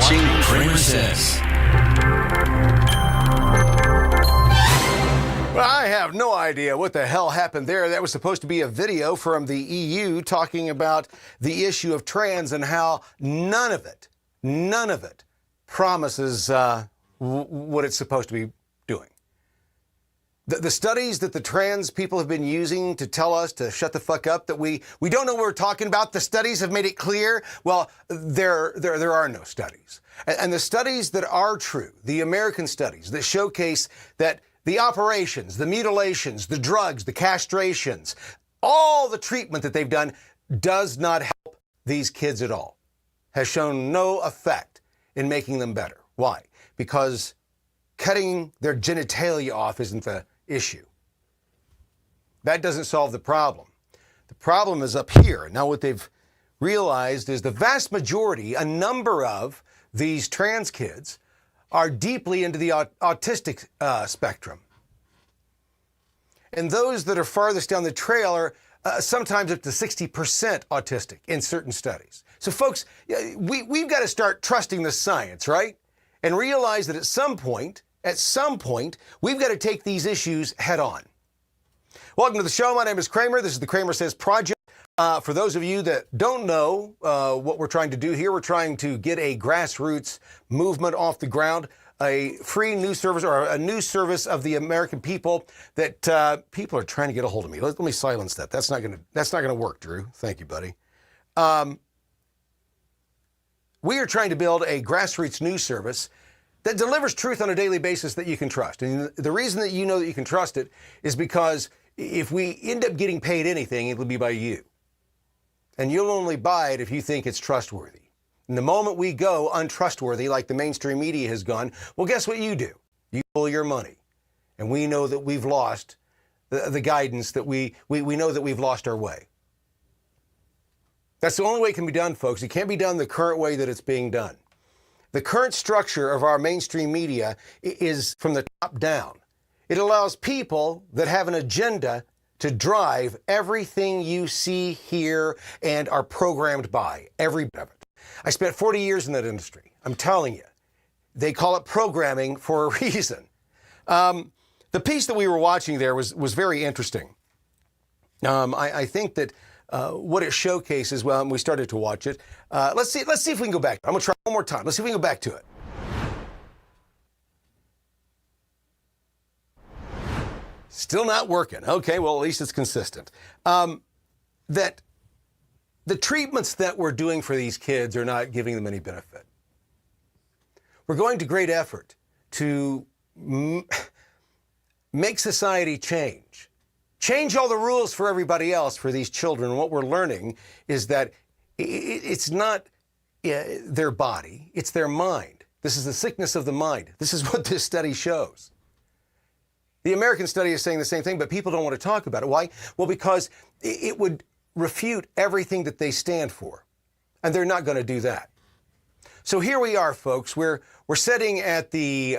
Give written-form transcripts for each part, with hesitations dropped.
watching CramerSez. Well, I have no idea what the hell happened there. That was supposed to be a video from the EU talking about the issue of trans and how none of it promises what it's supposed to be doing. The studies that the trans people have been using to tell us to shut the fuck up, that we don't know what we're talking about, the studies have made it clear. Well, there are no studies. And the studies that are true, the American studies that showcase that the operations, the mutilations, the drugs, the castrations, all the treatment that they've done does not help these kids at all, has shown no effect in making them better. Why? Because cutting their genitalia off isn't the issue. That doesn't solve the problem. The problem is up here. Now what they've realized is the vast majority, a number of these trans kids are deeply into the autistic spectrum. And those that are farthest down the trail are sometimes up to 60% autistic in certain studies. So folks, we've got to start trusting the science, right? And realize that at some point, we've got to take these issues head on. Welcome to the show. My name is Kramer. This is the CramerSez Project. For those of you that don't know what we're trying to do here, we're trying to get a grassroots movement off the ground, a free news service or a news service of the American people that people are trying to get a hold of me. Let me silence that. That's not gonna work, Drew. Thank you, buddy. We are trying to build a grassroots news service that delivers truth on a daily basis that you can trust. And the reason that you know that you can trust it is because if we end up getting paid anything, it will be by you. And you'll only buy it if you think it's trustworthy. And the moment we go untrustworthy, like the mainstream media has gone, well, guess what you do? You pull your money. And we know that we've lost the guidance, that we know that we've lost our way. That's the only way it can be done, folks. It can't be done the current way that it's being done. The current structure of our mainstream media is from the top down. It allows people that have an agenda to drive everything you see, hear, and are programmed by, every bit of it. I spent 40 years in that industry. I'm telling you, they call it programming for a reason. The piece that we were watching there was very interesting. I think that what it showcases, well, and we started to watch it. Let's see if we can go back. I'm gonna try one more time. Let's see if we can go back to it. Still not working. Okay, well, at least it's consistent. That the treatments that we're doing for these kids are not giving them any benefit. We're going to great effort to make society change. Change all the rules for everybody else for these children. And what we're learning is that it's not their body, it's their mind. This is the sickness of the mind. This is what this study shows. The American study is saying the same thing, but people don't want to talk about it. Why? Well, because it would refute everything that they stand for, and they're not going to do that. So here we are, folks. We're sitting at the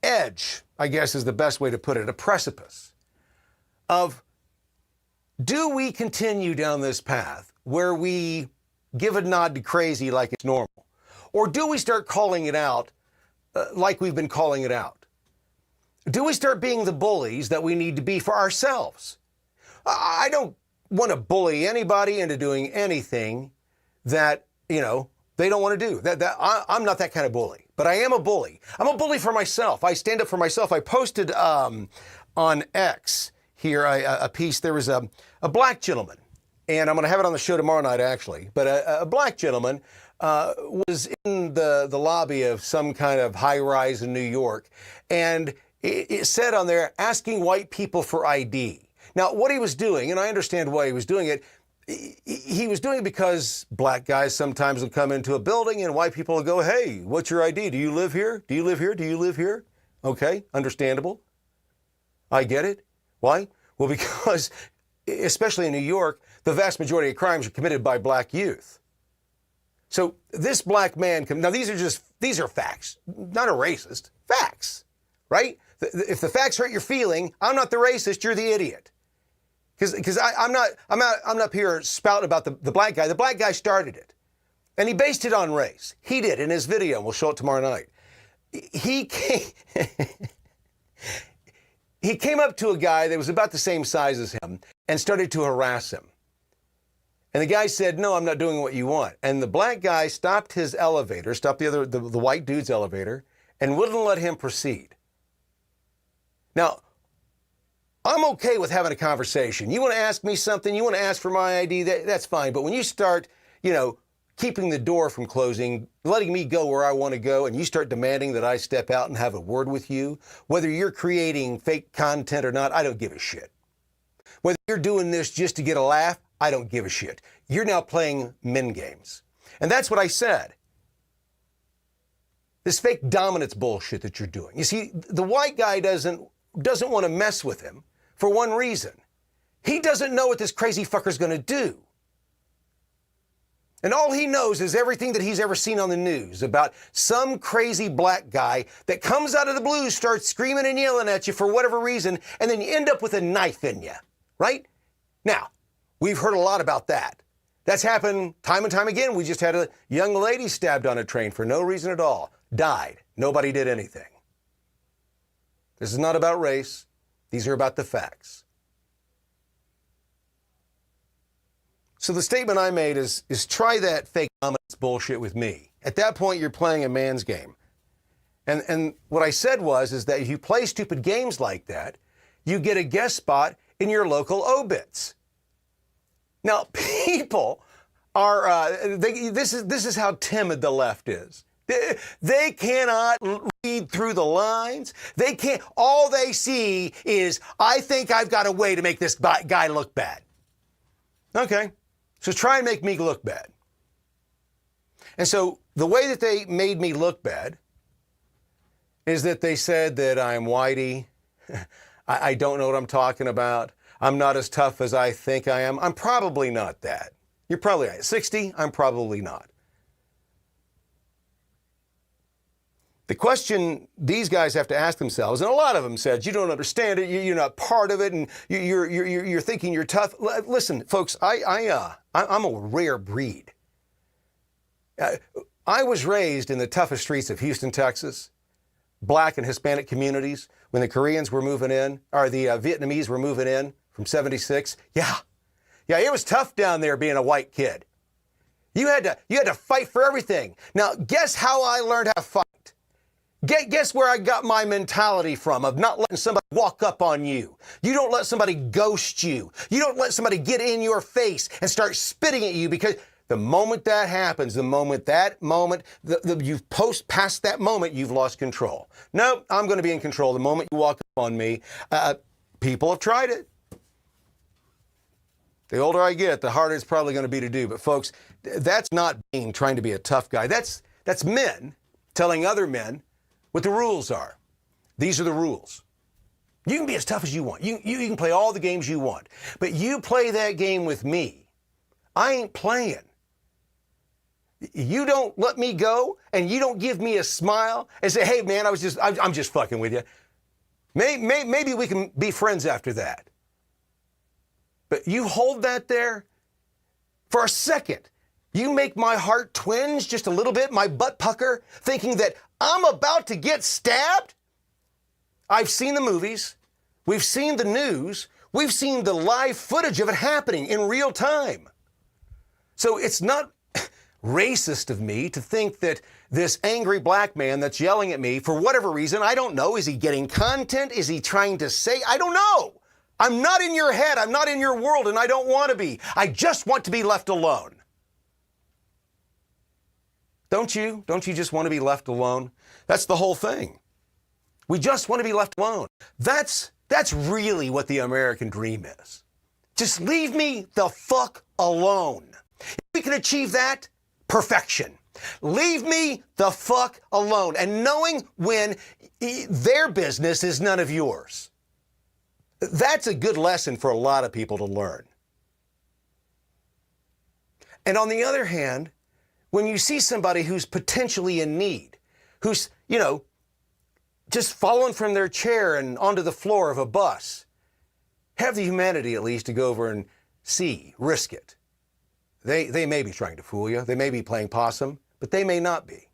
edge, I guess is the best way to put it, a precipice of, do we continue down this path where we give a nod to crazy like it's normal? Or do we start calling it out like we've been calling it out? Do we start being the bullies that we need to be for ourselves? I don't want to bully anybody into doing anything that, they don't want to do. I'm not that kind of bully, but I am a bully. I'm a bully for myself. I stand up for myself. I posted on X here a piece. There was a black gentleman, and I'm going to have it on the show tomorrow night, actually, but a black gentleman was in the lobby of some kind of high-rise in New York, and it said on there, asking white people for ID. Now, what he was doing, and I understand why he was doing it, he was doing it because black guys sometimes will come into a building and white people will go, hey, what's your ID? Do you live here? Do you live here? Do you live here? Okay, understandable. I get it. Why? Well, because, especially in New York, the vast majority of crimes are committed by black youth. So this black man, now these are facts, not a racist, facts, right? If the facts hurt your feeling, I'm not the racist, you're the idiot. Because I'm not here spouting about the black guy. The black guy started it. And he based it on race. He did in his video, and we'll show it tomorrow night. He came, he came up to a guy that was about the same size as him and started to harass him. And the guy said, no, I'm not doing what you want. And the black guy stopped his elevator, stopped the white dude's elevator, and wouldn't let him proceed. Now, I'm okay with having a conversation. You want to ask me something, you want to ask for my ID, that's fine. But when you start, keeping the door from closing, letting me go where I want to go, and you start demanding that I step out and have a word with you, whether you're creating fake content or not, I don't give a shit. Whether you're doing this just to get a laugh, I don't give a shit. You're now playing men games. And that's what I said. This fake dominance bullshit that you're doing. You see, the white guy doesn't want to mess with him for one reason. He doesn't know what this crazy fucker's going to do. And all he knows is everything that he's ever seen on the news about some crazy black guy that comes out of the blue, starts screaming and yelling at you for whatever reason, and then you end up with a knife in you, right? Now, we've heard a lot about that. That's happened time and time again. We just had a young lady stabbed on a train for no reason at all. Died. Nobody did anything. This is not about race. These are about the facts. So the statement I made is try that fake dominance bullshit with me. At that point, you're playing a man's game. And what I said is that if you play stupid games like that, you get a guest spot in your local obits. Now, people are, this is how timid the left is. They cannot read through the lines. They can't, all they see is, I think I've got a way to make this guy look bad. Okay, so try and make me look bad. And so the way that they made me look bad is that they said that I'm whitey, I don't know what I'm talking about, I'm not as tough as I think I am. I'm probably not that. You're probably right. 60, I'm probably not. The question these guys have to ask themselves, and a lot of them said, you don't understand it, you're not part of it, and you're thinking you're tough. Listen, folks, I'm a rare breed. I was raised in the toughest streets of Houston, Texas, black and Hispanic communities, when the Koreans were moving in, or the Vietnamese were moving in from 76. Yeah, it was tough down there being a white kid. You had to fight for everything. Now, guess how I learned how to fight? Guess where I got my mentality from, of not letting somebody walk up on you. You don't let somebody ghost you. You don't let somebody get in your face and start spitting at you, because the moment that happens, you've past that moment, you've lost control. No, I'm going to be in control the moment you walk up on me. People have tried it. The older I get, the harder it's probably going to be to do. But folks, that's not trying to be a tough guy. That's men telling other men what the rules are. These are the rules. You can be as tough as you want. You can play all the games you want. But you play that game with me, I ain't playing. You don't let me go, and you don't give me a smile and say, hey man, I'm just fucking with you. Maybe we can be friends after that. But you hold that there for a second. You make my heart twinge just a little bit, my butt pucker, thinking that I'm about to get stabbed. I've seen the movies. We've seen the news. We've seen the live footage of it happening in real time. So it's not racist of me to think that this angry black man that's yelling at me, for whatever reason, I don't know, is he getting content? Is he trying to say? I don't know. I'm not in your head. I'm not in your world, and I don't want to be. I just want to be left alone. Don't you? Don't you just want to be left alone? That's the whole thing. We just want to be left alone. That's really what the American dream is. Just leave me the fuck alone. If we can achieve that, perfection. Leave me the fuck alone. And knowing when their business is none of yours. That's a good lesson for a lot of people to learn. And on the other hand, when you see somebody who's potentially in need, who's, just fallen from their chair and onto the floor of a bus, have the humanity at least to go over and risk it. They may be trying to fool you. They may be playing possum, but they may not be.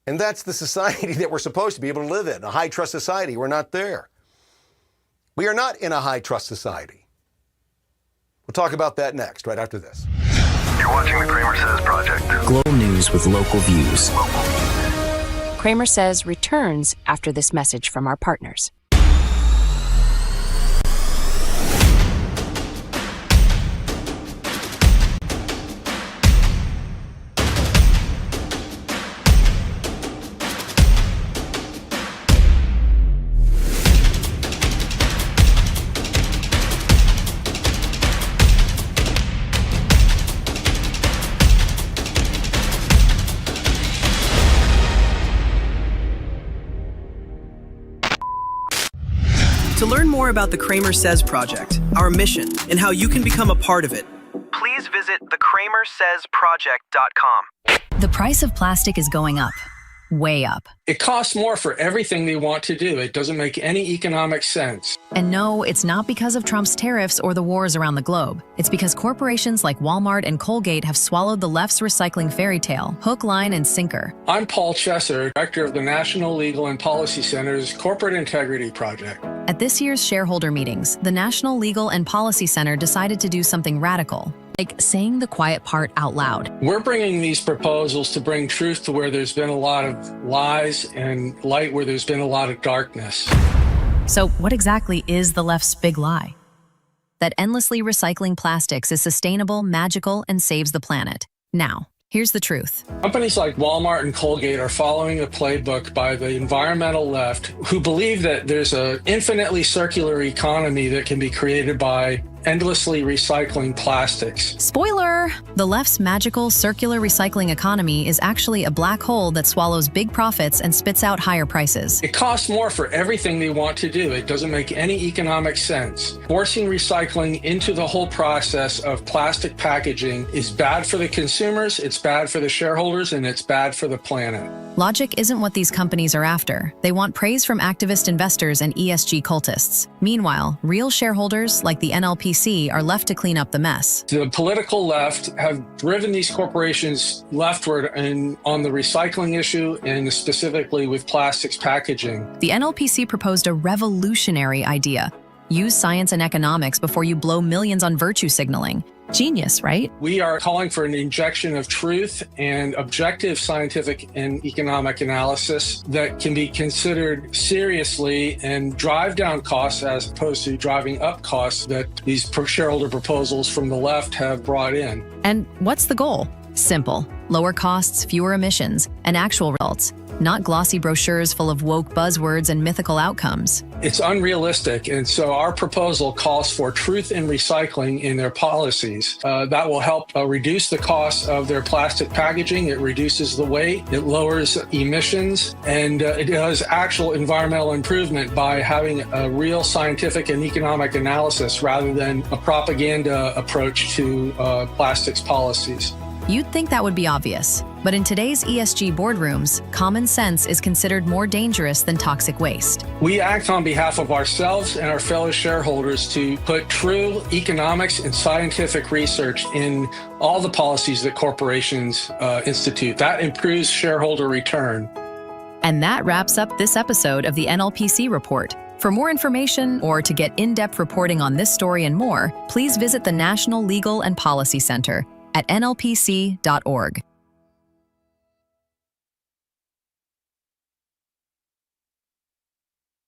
And that's the society that we're supposed to be able to live in, a high-trust society. We're not there. We are not in a high-trust society. We'll talk about that next, right after this. You're watching the CramerSez Project. Global news with local views. CramerSez returns after this message from our partners. To learn more about the CramerSez Project, our mission, and how you can become a part of it, please visit thecramersezproject.com. The price of plastic is going up. Way up. It costs more for everything they want to do. It doesn't make any economic sense. And no, it's not because of Trump's tariffs or the wars around the globe. It's because corporations like Walmart and Colgate have swallowed the left's recycling fairy tale, hook, line, and sinker. I'm Paul Chesser, director of the National Legal and Policy Center's Corporate Integrity Project. At this year's shareholder meetings, the National Legal and Policy Center decided to do something radical, like saying the quiet part out loud. We're bringing these proposals to bring truth to where there's been a lot of lies and light where there's been a lot of darkness. So what exactly is the left's big lie? That endlessly recycling plastics is sustainable, magical, and saves the planet. Now, here's the truth. Companies like Walmart and Colgate are following a playbook by the environmental left who believe that there's an infinitely circular economy that can be created by endlessly recycling plastics. Spoiler! The left's magical circular recycling economy is actually a black hole that swallows big profits and spits out higher prices. It costs more for everything they want to do. It doesn't make any economic sense. Forcing recycling into the whole process of plastic packaging is bad for the consumers, it's bad for the shareholders, and it's bad for the planet. Logic isn't what these companies are after. They want praise from activist investors and ESG cultists. Meanwhile, real shareholders like the NLPC are left to clean up the mess. The political left have driven these corporations leftward on the recycling issue and specifically with plastics packaging. The NLPC proposed a revolutionary idea. Use science and economics before you blow millions on virtue signaling. Genius, right? We are calling for an injection of truth and objective scientific and economic analysis that can be considered seriously and drive down costs as opposed to driving up costs that these shareholder proposals from the left have brought in. And what's the goal? Simple. Lower costs, fewer emissions, and actual results. Not glossy brochures full of woke buzzwords and mythical outcomes. It's unrealistic, and so our proposal calls for truth in recycling in their policies. That will help reduce the cost of their plastic packaging. It reduces the weight, it lowers emissions, and it does actual environmental improvement by having a real scientific and economic analysis rather than a propaganda approach to plastics policies. You'd think that would be obvious, but in today's ESG boardrooms, common sense is considered more dangerous than toxic waste. We act on behalf of ourselves and our fellow shareholders to put true economics and scientific research in all the policies that corporations institute. That improves shareholder return. And that wraps up this episode of the NLPC Report. For more information or to get in-depth reporting on this story and more, please visit the National Legal and Policy Center at nlpc.org.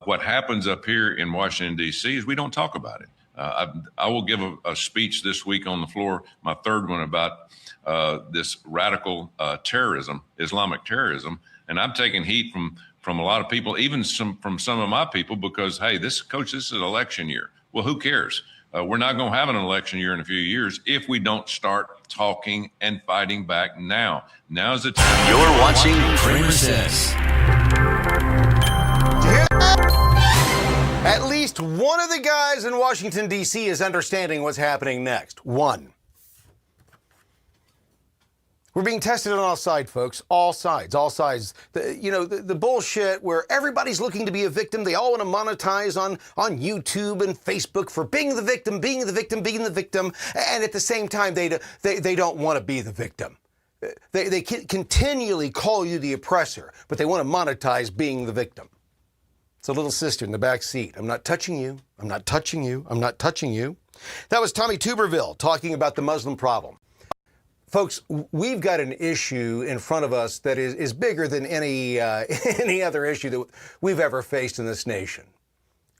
What happens up here in Washington, D.C. is we don't talk about it. I will give a speech this week on the floor, my third one, about this radical terrorism, Islamic terrorism. And I'm taking heat from a lot of people, even from some of my people, because, hey, this is an election year. Well, who cares? We're not going to have an election year in a few years if we don't start talking and fighting back now. Now's the time. You're watching CramerSez. At least one of the guys in Washington, D.C. is understanding what's happening next. One. We're being tested on all sides, folks. All sides, all sides. The bullshit where everybody's looking to be a victim. They all want to monetize on YouTube and Facebook for being the victim, being the victim, being the victim. And at the same time, they don't want to be the victim. They continually call you the oppressor, but they want to monetize being the victim. It's a little sister in the back seat. I'm not touching you. I'm not touching you. I'm not touching you. That was Tommy Tuberville talking about the Muslim problem. Folks, we've got an issue in front of us that is bigger than any other issue that we've ever faced in this nation.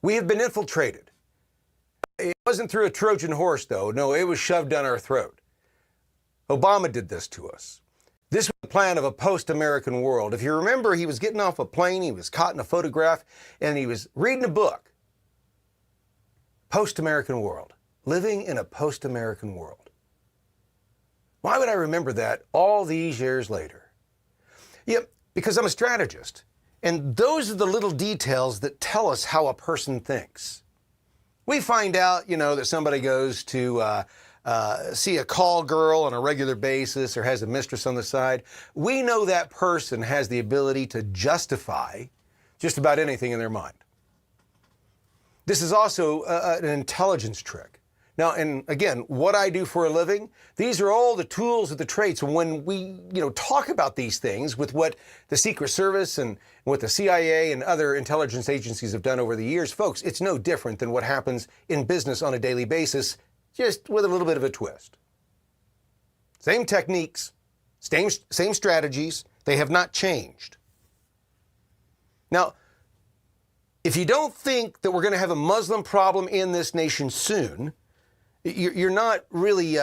We have been infiltrated. It wasn't through a Trojan horse, though. No, it was shoved down our throat. Obama did this to us. This was the plan of a post-American world. If you remember, he was getting off a plane, he was caught in a photograph, and he was reading a book. Post-American world. Living in a post-American world. Why would I remember that all these years later? Yep, because I'm a strategist. And those are the little details that tell us how a person thinks. We find out, that somebody goes to see a call girl on a regular basis or has a mistress on the side. We know that person has the ability to justify just about anything in their mind. This is also an intelligence trick. Now, and again, what I do for a living, these are all the tools of the trade. So when we, talk about these things with what the Secret Service and what the CIA and other intelligence agencies have done over the years, folks, it's no different than what happens in business on a daily basis, just with a little bit of a twist. Same techniques, same strategies, they have not changed. Now, if you don't think that we're going to have a Muslim problem in this nation soon, you're not really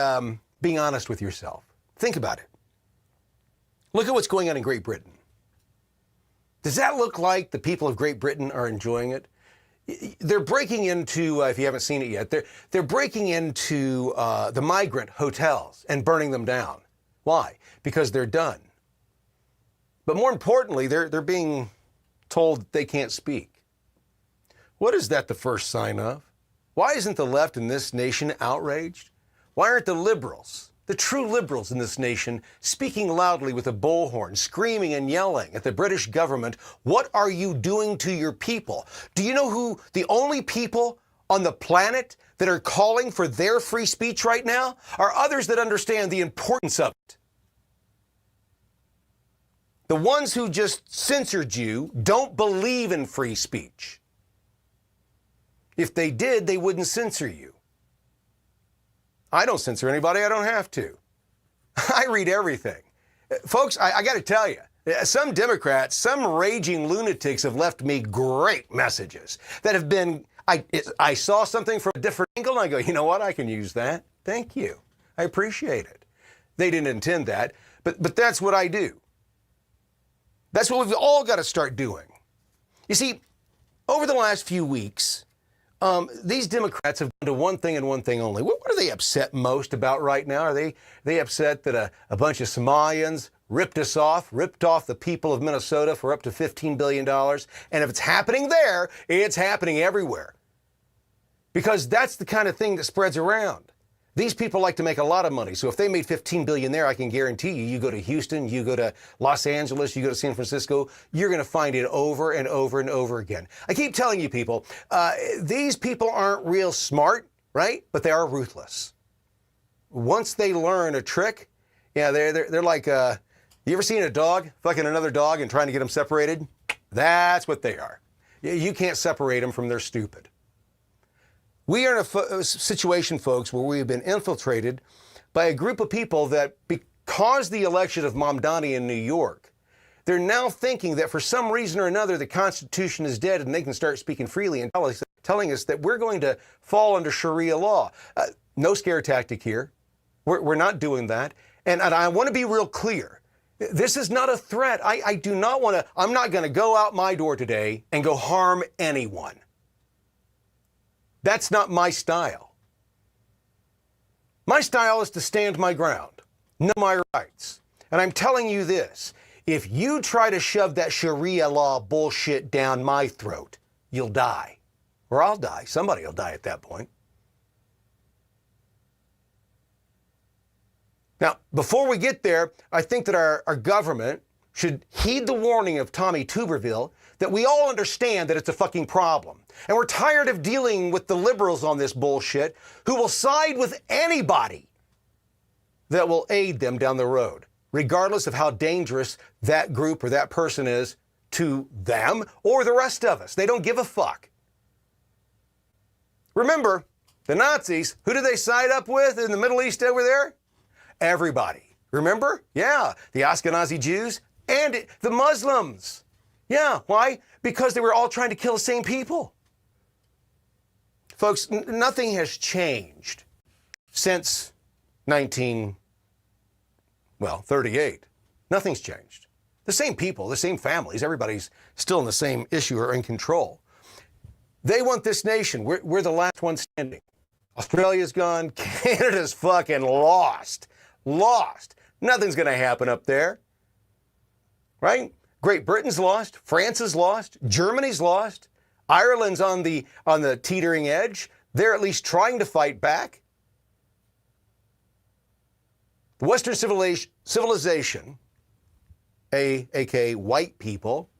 being honest with yourself. Think about it. Look at what's going on in Great Britain. Does that look like the people of Great Britain are enjoying it? They're breaking into, if you haven't seen it yet, they're breaking into the migrant hotels and burning them down. Why? Because they're done. But more importantly, they're being told they can't speak. What is that the first sign of? Why isn't the left in this nation outraged? Why aren't the liberals, the true liberals in this nation, speaking loudly with a bullhorn, screaming and yelling at the British government, what are you doing to your people? Do you know who the only people on the planet that are calling for their free speech right now are others that understand the importance of it? The ones who just censored you don't believe in free speech. If they did, they wouldn't censor you. I don't censor anybody. I don't have to. I read everything. Folks, I got to tell you, some Democrats, some raging lunatics have left me great messages that have been, I saw something from a different angle and I go, you know what? I can use that. Thank you. I appreciate it. They didn't intend that, but that's what I do. That's what we've all got to start doing. You see, over the last few weeks, these Democrats have gone to one thing and one thing only. What are they upset most about right now? Are they upset that a bunch of Somalians ripped off the people of Minnesota for up to $15 billion? And if it's happening there, it's happening everywhere. Because that's the kind of thing that spreads around. These people like to make a lot of money. So if they made $15 billion there, I can guarantee you go to Houston, you go to Los Angeles, you go to San Francisco, you're going to find it over and over and over again. I keep telling you people, these people aren't real smart, right? But they are ruthless. Once they learn a trick, yeah, they're like, you ever seen a dog fucking another dog and trying to get them separated? That's what they are. You can't separate them from their stupid. We are in a situation, folks, where we have been infiltrated by a group of people that, because the election of Mamdani in New York, they're now thinking that for some reason or another, the Constitution is dead and they can start speaking freely and telling us that we're going to fall under Sharia law. No scare tactic here. We're not doing that. And I want to be real clear. This is not a threat. I do not want to, I'm not going to go out my door today and go harm anyone. That's not my style. My style is to stand my ground, know my rights. And I'm telling you this, if you try to shove that Sharia law bullshit down my throat, you'll die. Or I'll die. Somebody will die at that point. Now, before we get there, I think that our government should heed the warning of Tommy Tuberville that we all understand that it's a fucking problem. And we're tired of dealing with the liberals on this bullshit who will side with anybody that will aid them down the road, regardless of how dangerous that group or that person is to them or the rest of us. They don't give a fuck. Remember, the Nazis, who did they side up with in the Middle East over there? Everybody. Remember? Yeah, the Ashkenazi Jews and the Muslims. Yeah, why? Because they were all trying to kill the same people. Folks, nothing has changed since 38. Nothing's changed. The same people, the same families, everybody's still in the same issue or in control. They want this nation. We're the last one standing. Australia's gone. Canada's fucking lost. Lost. Nothing's going to happen up there. Right? Great Britain's lost. France is lost. Germany's lost. Ireland's on the teetering edge. They're at least trying to fight back. The Western civilization, aka white people,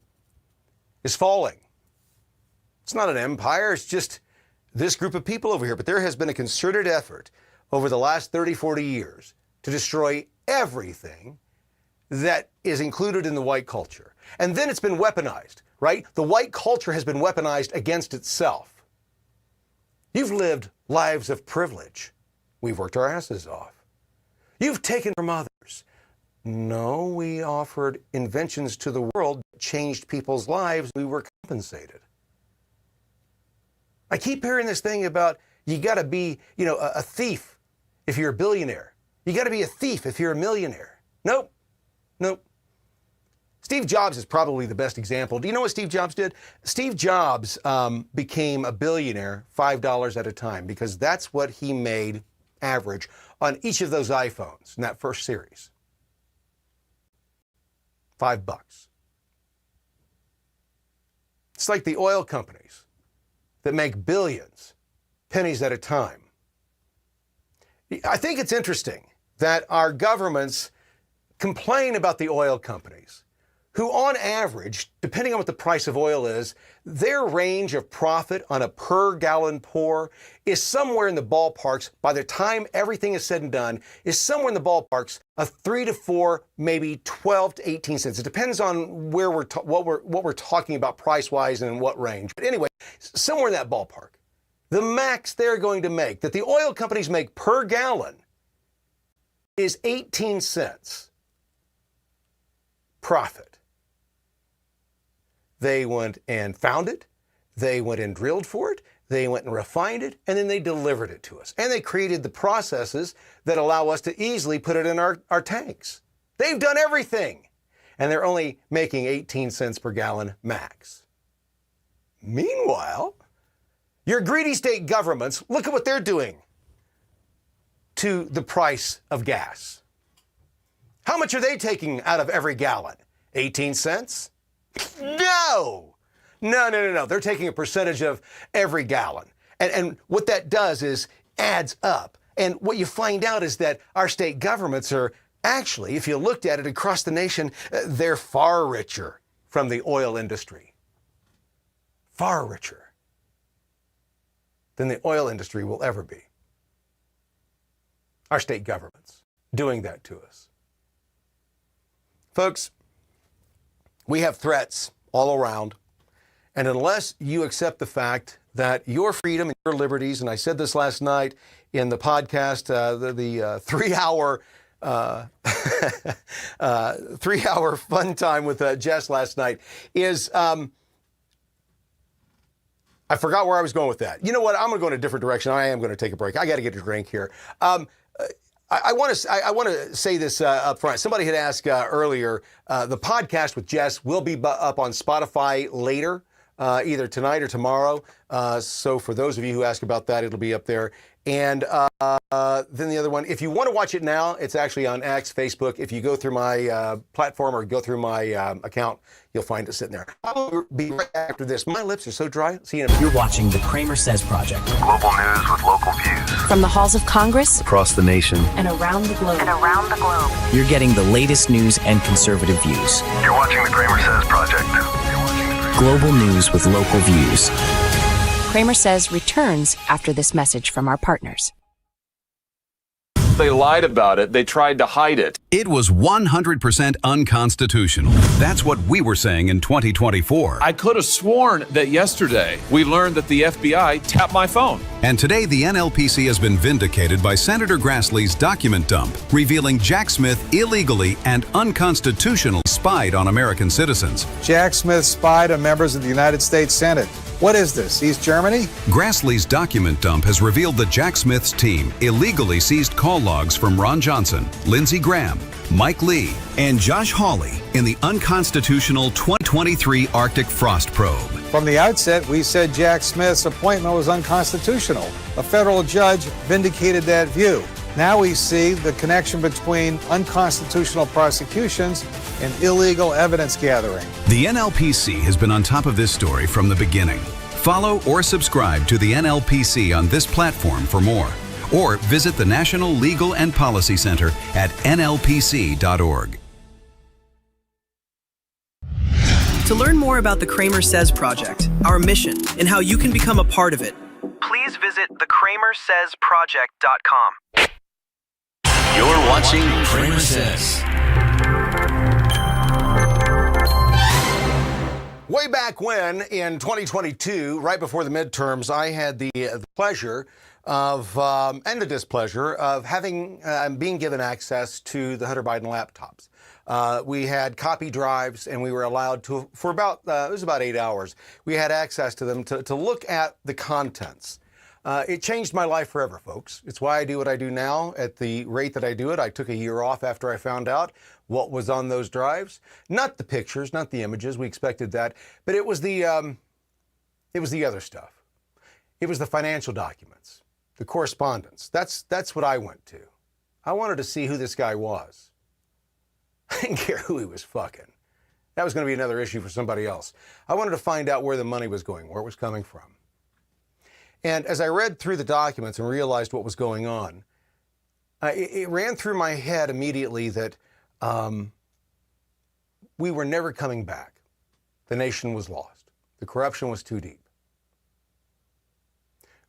is falling. It's not an empire. It's just this group of people over here. But there has been a concerted effort over the last 30, 40 years to destroy everything that is included in the white culture. And then it's been weaponized, right? The white culture has been weaponized against itself. You've lived lives of privilege. We've worked our asses off. You've taken from others. No, we offered inventions to the world that changed people's lives. We were compensated. I keep hearing this thing about you got to be, a thief if you're a billionaire. You got to be a thief if you're a millionaire. Nope. Steve Jobs is probably the best example. Do you know what Steve Jobs did? Steve Jobs became a billionaire $5 at a time because that's what he made average on each of those iPhones in that first series. $5. It's like the oil companies that make billions, pennies at a time. I think it's interesting that our governments complain about the oil companies, who on average, depending on what the price of oil is, their range of profit on a per gallon pour is somewhere in the ballparks, by the time everything is said and done, is somewhere in the ballparks of 3 to 4, maybe 12 to 18 cents. It depends on where what we're talking about price-wise and in what range. But anyway, somewhere in that ballpark. The max they're going to make, that the oil companies make per gallon, is 18 cents profit. They went and found it, they went and drilled for it, they went and refined it, and then they delivered it to us. And they created the processes that allow us to easily put it in our tanks. They've done everything. And they're only making 18 cents per gallon max. Meanwhile, your greedy state governments, look at what they're doing to the price of gas. How much are they taking out of every gallon? 18 cents? No. They're taking a percentage of every gallon. And what that does is adds up. And what you find out is that our state governments are actually, if you looked at it across the nation, they're far richer from the oil industry. Far richer than the oil industry will ever be. Our state governments doing that to us. Folks, we have threats all around, and unless you accept the fact that your freedom and your liberties, and I said this last night in the podcast, the 3-hour 3-hour fun time with Jess last night, is I forgot where I was going with that. You know what? I'm going to go in a different direction. I am going to take a break. I got to get a drink here. I want to say this up front. Somebody had asked earlier, the podcast with Jess will be up on Spotify later, either tonight or tomorrow. So for those of you who ask about that, it'll be up there. And then the other one, if you want to watch it now, it's actually on X, Facebook. If you go through my platform or go through my account, you'll find it sitting there. I'll be right after this. My lips are so dry. See you in a minute. You're watching the CramerSez Project. Global news with local views. From the halls of Congress Across the nation, and around the globe. you're getting the latest news and conservative views. You're watching the CramerSez Project. Global news with local views. CramerSez returns after this message from our partners. They lied about it. They tried to hide it. It was 100% unconstitutional. That's what we were saying in 2024. I could have sworn that yesterday we learned that the FBI tapped my phone. And today, the NLPC has been vindicated by Senator Grassley's document dump, revealing Jack Smith illegally and unconstitutionally spied on American citizens. Jack Smith spied on members of the United States Senate. What is this, East Germany? Grassley's document dump has revealed that Jack Smith's team illegally seized call logs from Ron Johnson, Lindsey Graham, Mike Lee, and Josh Hawley in the unconstitutional 2023 Arctic Frost Probe. From the outset, we said Jack Smith's appointment was unconstitutional. A federal judge vindicated that view. Now we see the connection between unconstitutional prosecutions and illegal evidence gathering. The NLPC has been on top of this story from the beginning. Follow or subscribe to the NLPC on this platform for more. Or visit the National Legal and Policy Center at nlpc.org. To learn more about the CramerSez Project, our mission, and how you can become a part of it, please visit thecramersezproject.com. You're watching CramerSez. Way back when, in 2022, right before the midterms, I had the pleasure of, and the displeasure of having, being given access to the Hunter Biden laptops. We had copy drives, and we were allowed to, for about, it was about 8 hours, we had access to them to look at the contents. It changed my life forever, folks. It's why I do what I do now at the rate that I do it. I took a year off after I found out what was on those drives. Not the pictures, not the images. We expected that. But it was the other stuff. It was the financial documents, the correspondence. That's what I went to. I wanted to see who this guy was. I didn't care who he was fucking. That was going to be another issue for somebody else. I wanted to find out where the money was going, where it was coming from. And as I read through the documents and realized what was going on, it ran through my head immediately that we were never coming back. The nation was lost. The corruption was too deep.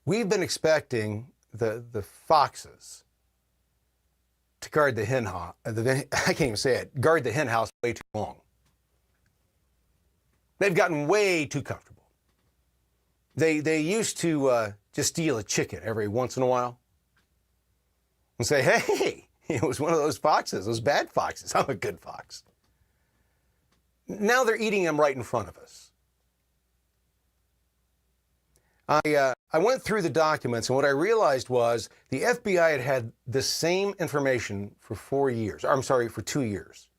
We've been expecting the foxes to guard the hen house. I can't even say it. Guard the hen house way too long. They've gotten way too comfortable. They used to just steal a chicken every once in a while and say, hey, it was one of those foxes, those bad foxes. I'm a good fox. Now they're eating them right in front of us. I went through the documents, and what I realized was the FBI had the same information for 4 years. I'm sorry, for 2 years.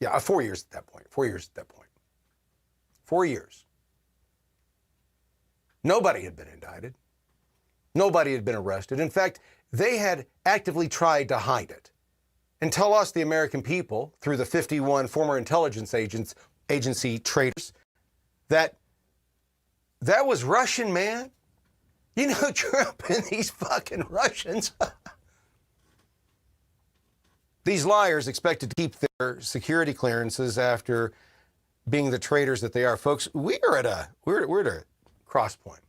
Yeah, 4 years at that point. 4 years at that point. 4 years. Nobody had been indicted. Nobody had been arrested. In fact, they had actively tried to hide it and tell us, the American people, through the 51 former intelligence agency traitors, that was Russian, man. You know, Trump and these fucking Russians. These liars expected to keep their security clearances after being the traitors that they are. Folks, we're at a cross point.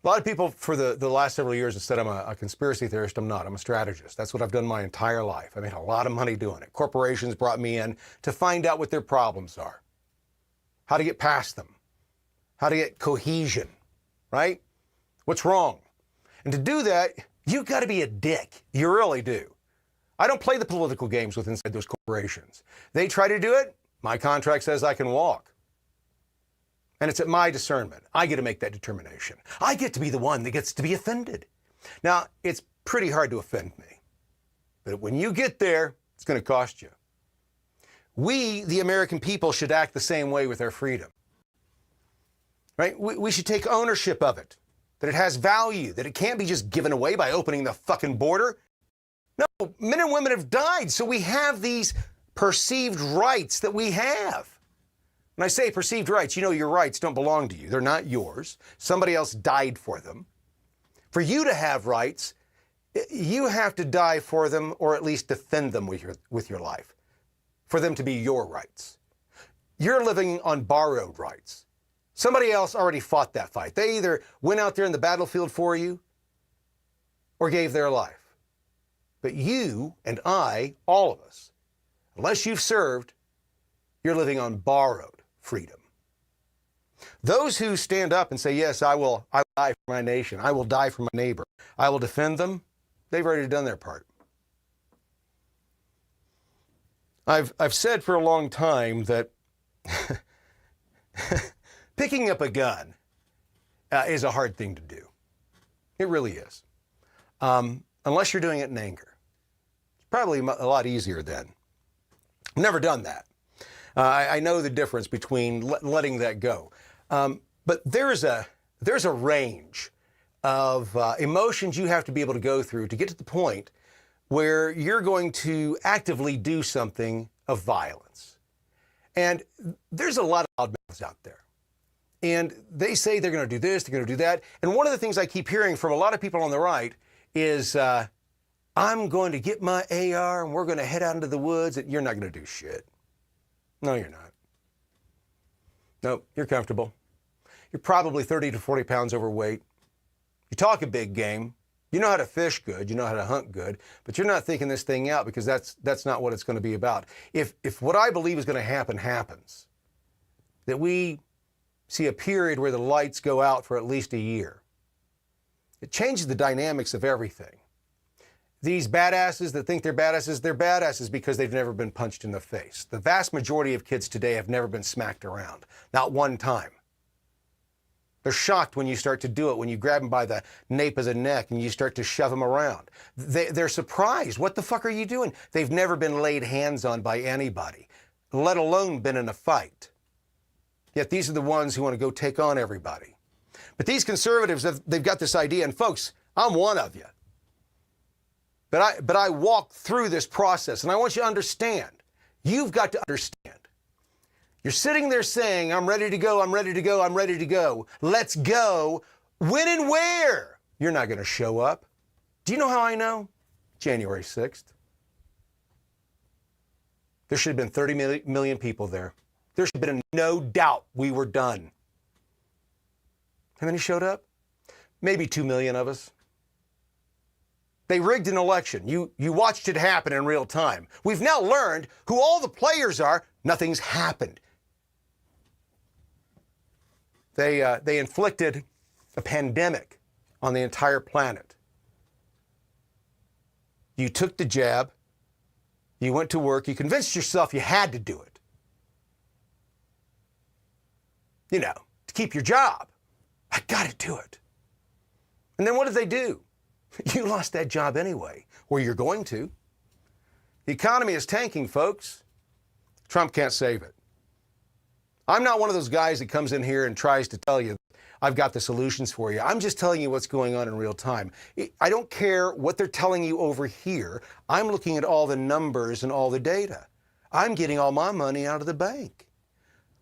A lot of people for the last several years have said I'm a conspiracy theorist. I'm not. I'm a strategist. That's what I've done my entire life. I made a lot of money doing it. Corporations brought me in to find out what their problems are, how to get past them, how to get cohesion, right? What's wrong? And to do that, you've got to be a dick. You really do. I don't play the political games with inside those corporations. They try to do it. My contract says I can walk. And it's at my discernment. I get to make that determination. I get to be the one that gets to be offended. Now, it's pretty hard to offend me. But when you get there, it's going to cost you. We, the American people, should act the same way with our freedom. Right? We should take ownership of it. that it has value, that it can't be just given away by opening the fucking border. No, men and women have died, so we have these perceived rights that we have. When I say perceived rights, you know your rights don't belong to you. They're not yours. Somebody else died for them. For you to have rights, you have to die for them or at least defend them with your life, for them to be your rights. You're living on borrowed rights. Somebody else already fought that fight. They either went out there in the battlefield for you or gave their life. But you and I, all of us, unless you've served, you're living on borrowed freedom. Those who stand up and say, yes, I will die for my nation, I will die for my neighbor, I will defend them, they've already done their part. I've said for a long time that picking up a gun is a hard thing to do. It really is. Unless you're doing it in anger. It's probably a lot easier then. I've never done that. I know the difference between letting that go. But there's a range of emotions you have to be able to go through to get to the point where you're going to actively do something of violence. And there's a lot of loudmouths out there. And they say they're going to do this, they're going to do that. And one of the things I keep hearing from a lot of people on the right is, I'm going to get my AR and we're going to head out into the woods. And you're not going to do shit. No, you're not. No, you're comfortable. You're probably 30 to 40 pounds overweight. You talk a big game. You know how to fish good. You know how to hunt good. But you're not thinking this thing out because that's not what it's going to be about. If what I believe is going to happen happens, that we see a period where the lights go out for at least a year, it changes the dynamics of everything. These badasses that think they're badasses because they've never been punched in the face. The vast majority of kids today have never been smacked around. Not one time. They're shocked when you start to do it, when you grab them by the nape of the neck and you start to shove them around. They're surprised. What the fuck are you doing? They've never been laid hands on by anybody, let alone been in a fight. Yet these are the ones who want to go take on everybody. But these conservatives, they've got this idea, and folks, I'm one of you. But I walked through this process, and I want you to understand. You've got to understand. You're sitting there saying, I'm ready to go, I'm ready to go, I'm ready to go. Let's go. When and where? You're not going to show up. Do you know how I know? January 6th. There should have been 30 million people there. There should have been no doubt we were done. How many showed up? Maybe 2 million of us. They rigged an election. You watched it happen in real time. We've now learned who all the players are. Nothing's happened. They inflicted a pandemic on the entire planet. You took the jab. You went to work. You convinced yourself you had to do it. You know, to keep your job. I got to do it. And then what did they do? You lost that job anyway, or you're going to. The economy is tanking, folks. Trump can't save it. I'm not one of those guys that comes in here and tries to tell you, I've got the solutions for you. I'm just telling you what's going on in real time. I don't care what they're telling you over here. I'm looking at all the numbers and all the data. I'm getting all my money out of the bank.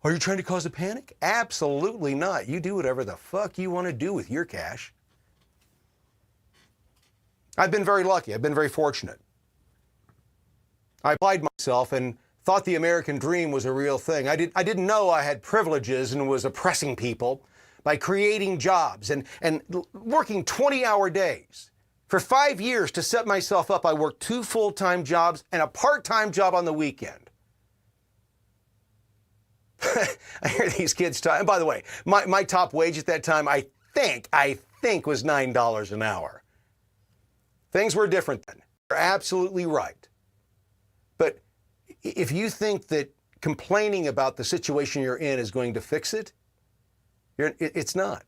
Are you trying to cause a panic? Absolutely not. You do whatever the fuck you want to do with your cash. I've been very lucky. I've been very fortunate. I applied myself and thought the American dream was a real thing. I didn't know I had privileges and was oppressing people by creating jobs and working 20-hour days. For 5 years to set myself up, I worked 2 full-time jobs and a part-time job on the weekend. I hear these kids talk. And by the way, my top wage at that time, I think was $9 an hour. Things were different then. You're absolutely right. But if you think that complaining about the situation you're in is going to fix it, it's not.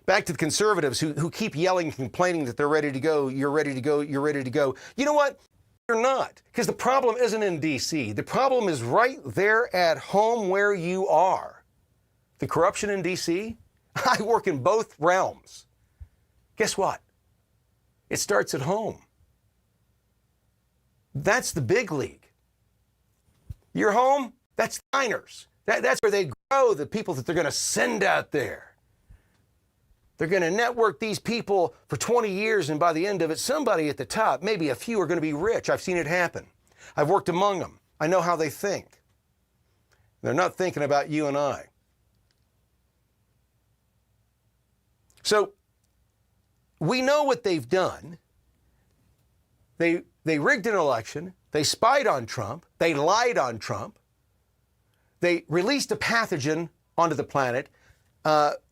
Back to the conservatives who keep yelling and complaining that they're ready to go, you're ready to go, you're ready to go. You know what? You're not. Because the problem isn't in D.C. The problem is right there at home where you are. The corruption in D.C., I work in both realms. Guess what? It starts at home. That's the big league. Your home, that's minors. That's where they grow the people that they're going to send out there. They're going to network these people for 20 years, and by the end of it, somebody at the top, maybe a few, are going to be rich. I've seen it happen. I've worked among them. I know how they think. They're not thinking about you and I. So we know what they've done. They rigged an election. They spied on Trump. They lied on Trump. They released a pathogen onto the planet,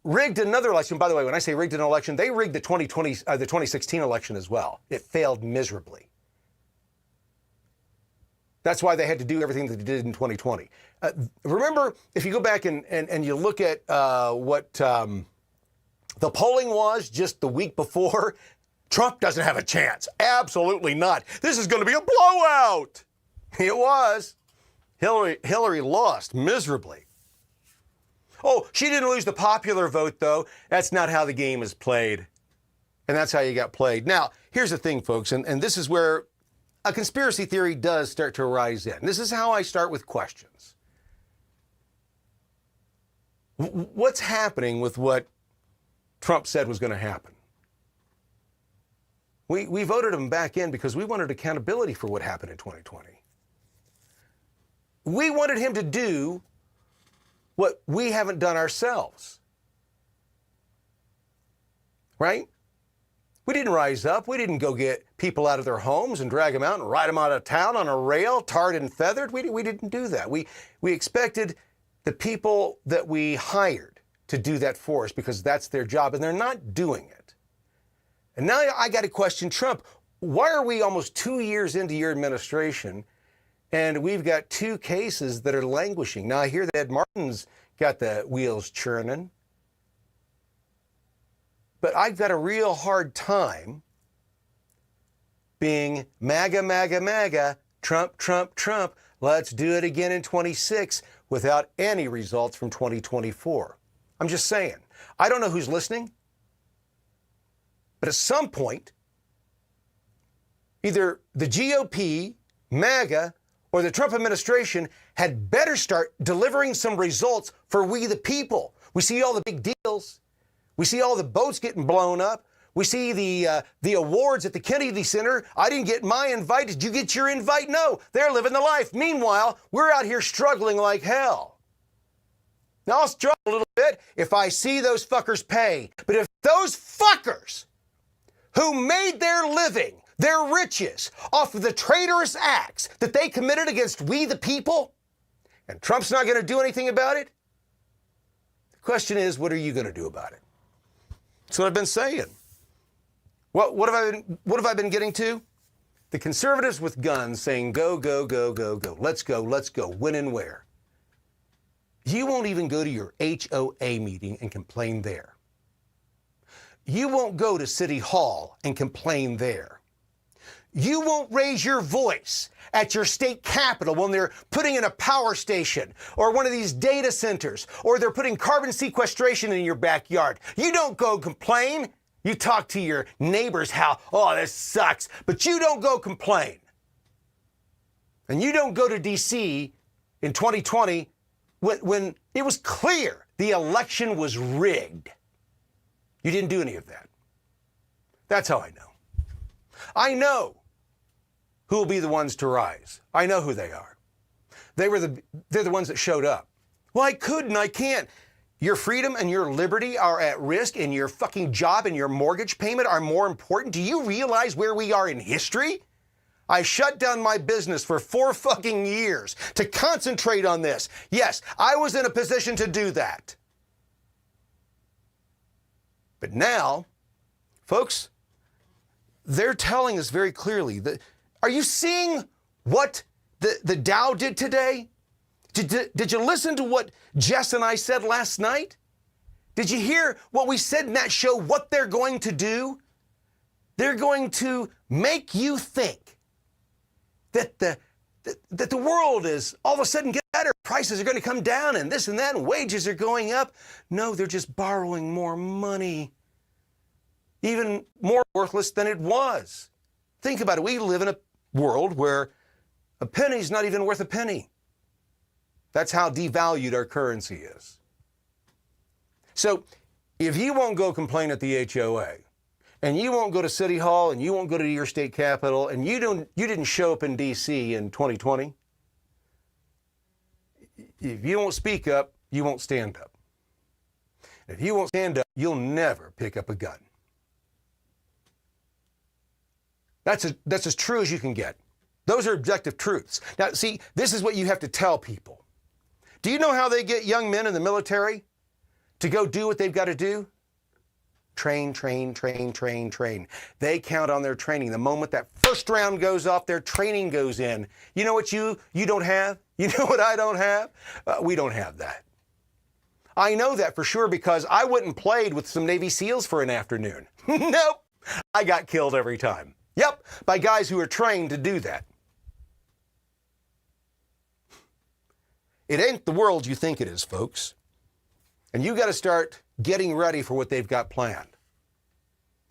rigged another election. By the way, when I say rigged an election, they rigged the 2016 election as well. It failed miserably. That's why they had to do everything that they did in 2020. Remember, if you go back and you look at what the polling was just the week before, Trump doesn't have a chance. Absolutely not. This is going to be a blowout. It was. Hillary lost miserably. Oh, she didn't lose the popular vote, though. That's not how the game is played. And that's how you got played. Now, here's the thing, folks, and this is where a conspiracy theory does start to rise in. This is how I start with questions. What's happening with what Trump said was going to happen? We voted him back in because we wanted accountability for what happened in 2020. We wanted him to do what we haven't done ourselves. Right? We didn't rise up. We didn't go get people out of their homes and drag them out and ride them out of town on a rail, tarred and feathered. We didn't do that. We expected the people that we hired to do that for us because that's their job, and they're not doing it. And now I got to question Trump. Why are we almost 2 years into your administration and we've got 2 cases that are languishing? Now I hear that Ed Martin's got the wheels churning. But I've got a real hard time being MAGA, MAGA, MAGA, Trump, Trump, Trump. Let's do it again in 26 without any results from 2024. I'm just saying. I don't know who's listening. But at some point, either the GOP, MAGA, or the Trump administration had better start delivering some results for we the people. We see all the big deals. We see all the boats getting blown up. We see the awards at the Kennedy Center. I didn't get my invite. Did you get your invite? No, they're living the life. Meanwhile, we're out here struggling like hell. Now, I'll struggle a little bit if I see those fuckers pay. But if those fuckers who made their living, their riches, off of the traitorous acts that they committed against we the people, and Trump's not going to do anything about it, the question is, what are you going to do about it? That's what I've been saying. What have I been getting to? The conservatives with guns saying, go, go, go, go, go. Let's go, when and where. You won't even go to your HOA meeting and complain there. You won't go to City Hall and complain there. You won't raise your voice at your state capitol when they're putting in a power station or one of these data centers, or they're putting carbon sequestration in your backyard. You don't go complain. You talk to your neighbors how, oh, this sucks, but you don't go complain. And you don't go to D.C. in 2020 when it was clear the election was rigged. You didn't do any of that. That's how I know. I know who will be the ones to rise. I know who they are. They're the ones that showed up. Well, I could and I can't. Your freedom and your liberty are at risk, and your fucking job and your mortgage payment are more important. Do you realize where we are in history? I shut down my business for 4 fucking years to concentrate on this. Yes, I was in a position to do that. But now, folks, they're telling us very clearly that, are you seeing what the Dow did today? Did you listen to what Jess and I said last night? Did you hear what we said in that show, what they're going to do? They're going to make you think that the world is all of a sudden getting better. Prices are going to come down and this and that, and wages are going up. No, they're just borrowing more money. even more worthless than it was. Think about it. We live in a world where a penny's not even worth a penny. That's how devalued our currency is. So if you won't go complain at the HOA, and you won't go to City Hall, and you won't go to your state capitol, and you didn't show up in D.C. in 2020, if you won't speak up, you won't stand up. If you won't stand up, you'll never pick up a gun. That's as true as you can get. Those are objective truths. Now, see, this is what you have to tell people. Do you know how they get young men in the military to go do what they've got to do? Train, train, train, train, train. They count on their training. The moment that first round goes off, their training goes in. You know what you don't have? You know what I don't have? We don't have that. I know that for sure because I went and played with some Navy SEALs for an afternoon. Nope. I got killed every time. Yep, by guys who are trained to do that. It ain't the world you think it is, folks. And you got to start getting ready for what they've got planned.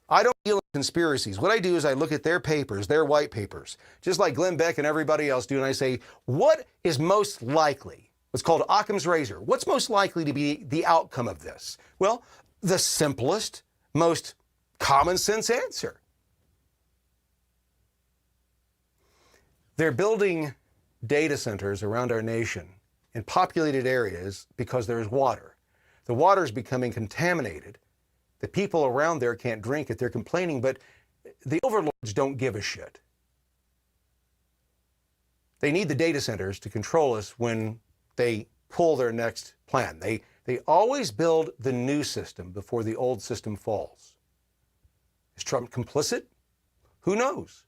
I don't deal in conspiracies. What I do is I look at their papers, their white papers, just like Glenn Beck and everybody else do, and I say, what is most likely? What's called Occam's razor. What's most likely to be the outcome of this? Well, the simplest, most common sense answer. They're building data centers around our nation in populated areas because there's water. The water is becoming contaminated. The people around there can't drink it. They're complaining, but the overlords don't give a shit. They need the data centers to control us when they pull their next plan. They always build the new system before the old system falls. Is Trump complicit? Who knows?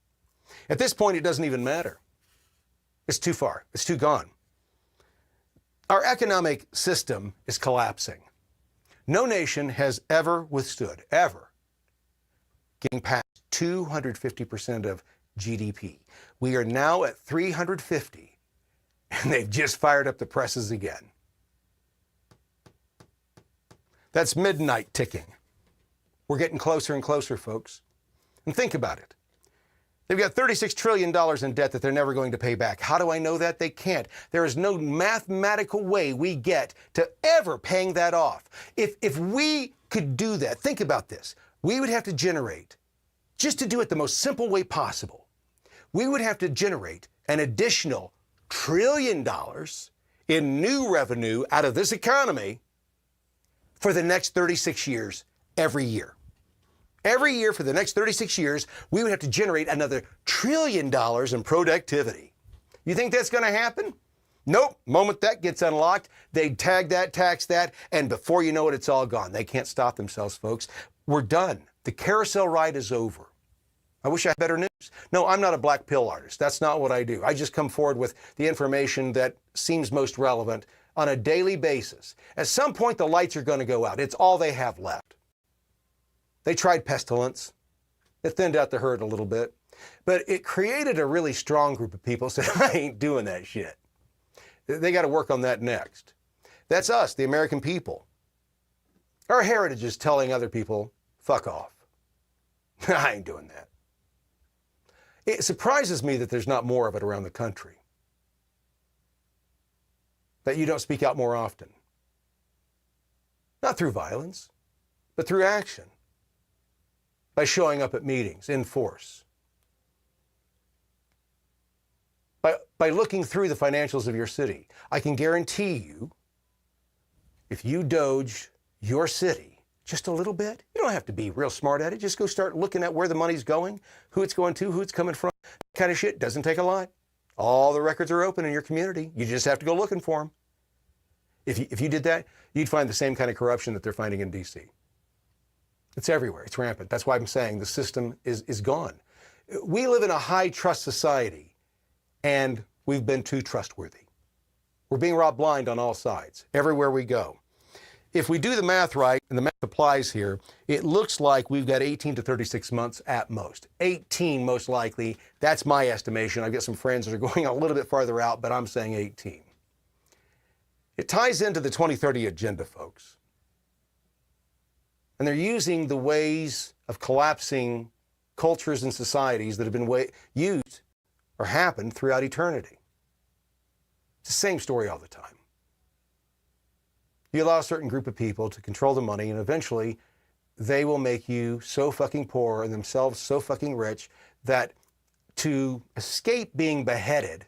At this point, it doesn't even matter. It's too far. It's too gone. Our economic system is collapsing. No nation has ever withstood, ever, getting past 250% of GDP. We are now at 350, and they've just fired up the presses again. That's midnight ticking. We're getting closer and closer, folks. And think about it. They've got $36 trillion in debt that they're never going to pay back. How do I know that? They can't. There is no mathematical way we get to ever paying that off. If we could do that, think about this. We would have to generate, just to do it the most simple way possible, we would have to generate an additional $1 trillion in new revenue out of this economy for the next 36 years, every year. Every year for the next 36 years, we would have to generate another $1 trillion in productivity. You think that's going to happen? Nope. Moment that gets unlocked, they'd tag that, tax that, and before you know it, it's all gone. They can't stop themselves, folks. We're done. The carousel ride is over. I wish I had better news. No, I'm not a black pill artist. That's not what I do. I just come forward with the information that seems most relevant on a daily basis. At some point, the lights are going to go out. It's all they have left. They tried pestilence. It thinned out the herd a little bit. But it created a really strong group of people who said, I ain't doing that shit. They got to work on that next. That's us, the American people. Our heritage is telling other people, fuck off. I ain't doing that. It surprises me that there's not more of it around the country. That you don't speak out more often. Not through violence, but through action. By showing up at meetings in force. By looking through the financials of your city. I can guarantee you, if you doge your city just a little bit, you don't have to be real smart at it. Just go start looking at where the money's going, who it's going to, who it's coming from. That kind of shit doesn't take a lot. All the records are open in your community. You just have to go looking for them. If you did that, you'd find the same kind of corruption that they're finding in D.C. It's everywhere. It's rampant. That's why I'm saying the system is gone. We live in a high-trust society, and we've been too trustworthy. We're being robbed blind on all sides, everywhere we go. If we do the math right, and the math applies here, it looks like we've got 18 to 36 months at most. 18 most likely. That's my estimation. I've got some friends that are going a little bit farther out, but I'm saying 18. It ties into the 2030 agenda, folks. And they're using the ways of collapsing cultures and societies that have been used or happened throughout eternity. It's the same story all the time. You allow a certain group of people to control the money, and eventually they will make you so fucking poor and themselves so fucking rich that to escape being beheaded,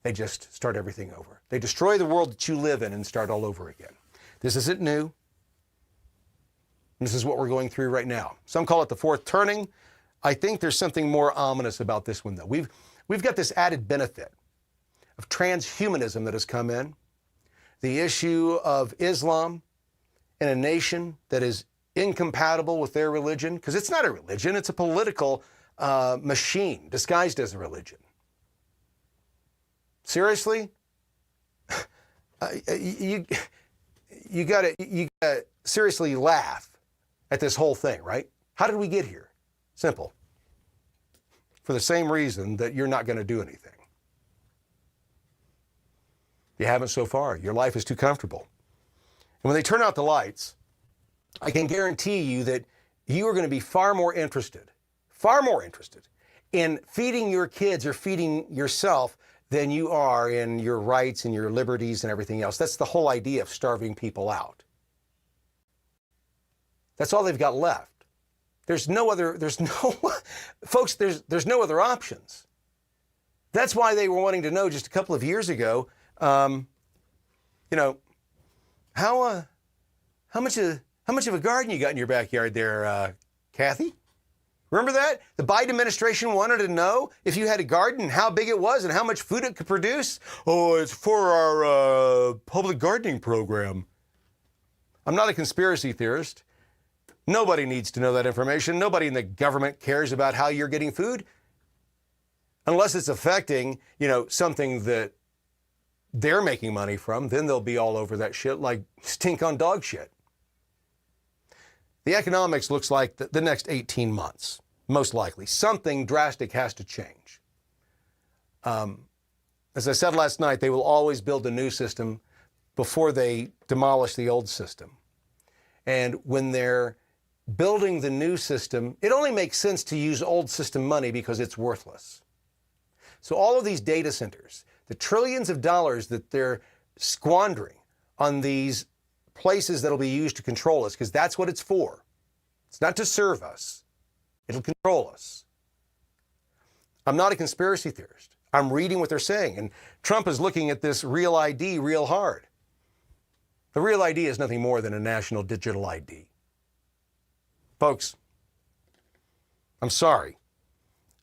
they just start everything over. They destroy the world that you live in and start all over again. This isn't new. This is what we're going through right now. Some call it the fourth turning. I think there's something more ominous about this one, though. We've got this added benefit of transhumanism that has come in, the issue of Islam in a nation that is incompatible with their religion, because it's not a religion, it's a political machine disguised as a religion. Seriously? You gotta seriously laugh at this whole thing, right? How did we get here? Simple. For the same reason that you're not going to do anything. You haven't so far. Your life is too comfortable. And when they turn out the lights, I can guarantee you that you are going to be far more interested in feeding your kids or feeding yourself than you are in your rights and your liberties and everything else. That's the whole idea of starving people out. That's all they've got left. There's no other options. That's why they were wanting to know just a couple of years ago, how much of a garden you got in your backyard there, Kathy? Remember that? The Biden administration wanted to know if you had a garden, how big it was, and how much food it could produce. Oh, it's for our public gardening program. I'm not a conspiracy theorist. Nobody needs to know that information. Nobody in the government cares about how you're getting food, unless it's affecting, something that they're making money from. Then they'll be all over that shit like stink on dog shit. The economics looks like the next 18 months, most likely. Something drastic has to change. As I said last night, they will always build a new system before they demolish the old system. And when they're building the new system, it only makes sense to use old system money because it's worthless. So all of these data centers, the trillions of dollars that they're squandering on these places that'll be used to control us, because that's what it's for. It's not to serve us. It'll control us. I'm not a conspiracy theorist. I'm reading what they're saying, and Trump is looking at this real ID real hard. The real ID is nothing more than a national digital ID. Folks, I'm sorry.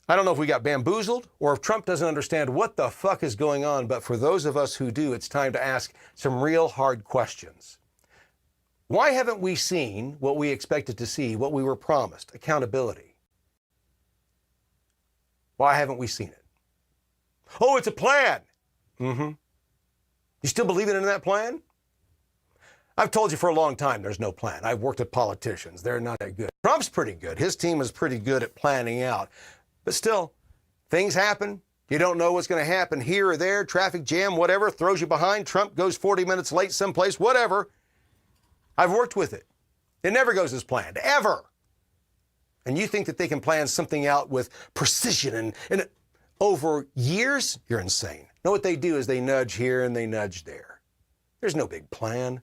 I don't know if we got bamboozled or if Trump doesn't understand what the fuck is going on, but for those of us who do, it's time to ask some real hard questions. Why haven't we seen what we expected to see, what we were promised, accountability? Why haven't we seen it? Oh, it's a plan. You still believing in that plan? I've told you for a long time there's no plan. I've worked with politicians. They're not that good. Trump's pretty good. His team is pretty good at planning out. But still, things happen. You don't know what's going to happen here or there. Traffic jam, whatever, throws you behind. Trump goes 40 minutes late someplace, whatever. I've worked with it. It never goes as planned, ever. And you think that they can plan something out with precision and over years? You're insane. No, what they do is they nudge here and they nudge there. There's no big plan.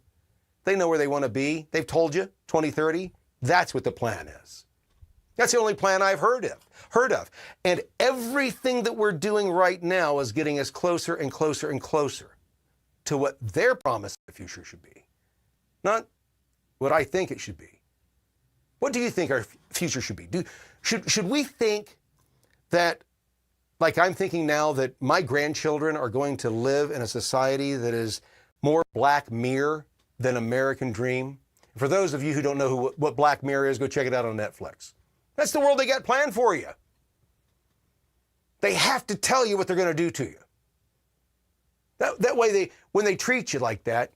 They know where they want to be. They've told you, 2030. That's what the plan is. That's the only plan I've heard of. And everything that we're doing right now is getting us closer and closer and closer to what their promise of the future should be. Not what I think it should be. What do you think our future should be? Should we think that, like I'm thinking now, that my grandchildren are going to live in a society that is more Black Mirror than American Dream? For those of you who don't know what Black Mirror is, go check it out on Netflix. That's the world they got planned for you. They have to tell you what they're going to do to you. That way, when they treat you like that,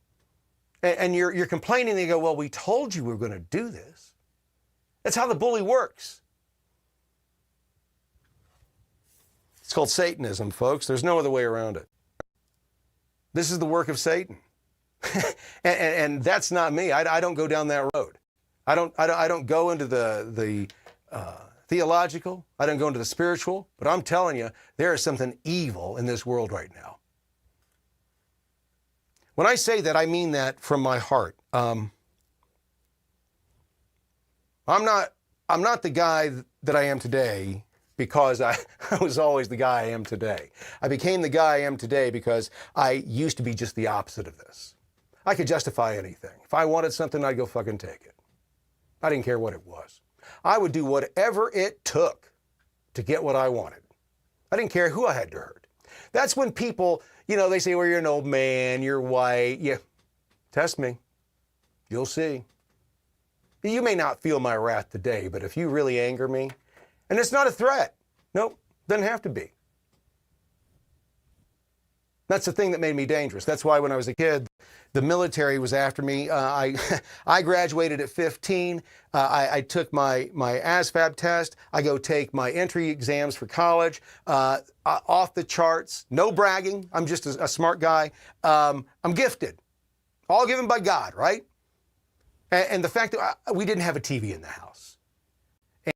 and you're complaining, they go, well, we told you we were going to do this. That's how the bully works. It's called Satanism, folks. There's no other way around it. This is the work of Satan. and that's not me. I don't go down that road. I don't go into the theological. I don't go into the spiritual. But I'm telling you, there is something evil in this world right now. When I say that, I mean that from my heart. I'm not the guy that I am today because I was always the guy I am today. I became the guy I am today because I used to be just the opposite of this. I could justify anything. If I wanted something, I'd go fucking take it. I didn't care what it was. I would do whatever it took to get what I wanted. I didn't care who I had to hurt. That's when people, they say, well, you're an old man, you're white. Yeah, test me. You'll see. You may not feel my wrath today, but if you really anger me, and it's not a threat. Nope, doesn't have to be. That's the thing that made me dangerous. That's why when I was a kid, the military was after me. I graduated at 15. I took my ASVAB test. I go take my entry exams for college. Off the charts. No bragging. I'm just a smart guy. I'm gifted. All given by God, right? And the fact that we didn't have a TV in the house.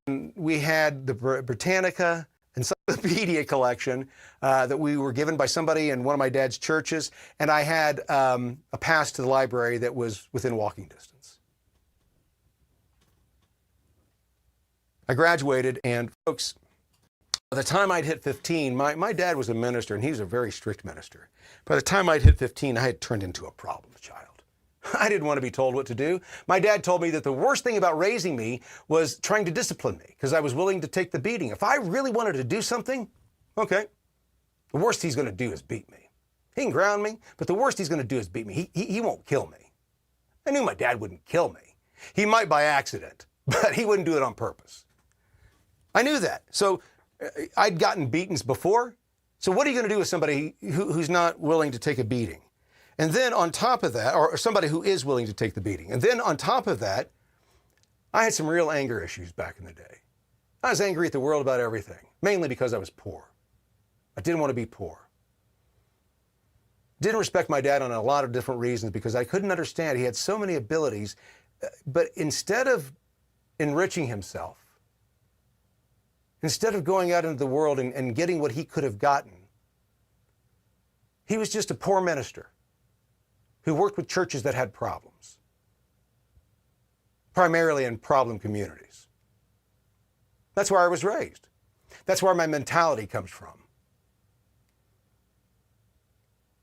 And we had the Britannica and some of the media collection that we were given by somebody in one of my dad's churches. And I had a pass to the library that was within walking distance. I graduated, and folks, by the time I'd hit 15, my dad was a minister, and he was a very strict minister. By the time I'd hit 15, I had turned into a problem child. I didn't want to be told what to do. My dad told me that the worst thing about raising me was trying to discipline me because I was willing to take the beating. If I really wanted to do something, okay, the worst he's going to do is beat me. He can ground me, but the worst he's going to do is beat me. He won't kill me. I knew my dad wouldn't kill me. He might by accident, but he wouldn't do it on purpose. I knew that. So I'd gotten beatings before. So what are you going to do with somebody who's not willing to take a beating? And then on top of that, or somebody who is willing to take the beating. And then on top of that, I had some real anger issues back in the day. I was angry at the world about everything, mainly because I was poor. I didn't want to be poor. Didn't respect my dad on a lot of different reasons because I couldn't understand. He had so many abilities, but instead of enriching himself, instead of going out into the world and getting what he could have gotten, he was just a poor minister who worked with churches that had problems, primarily in problem communities. That's where I was raised. That's where my mentality comes from.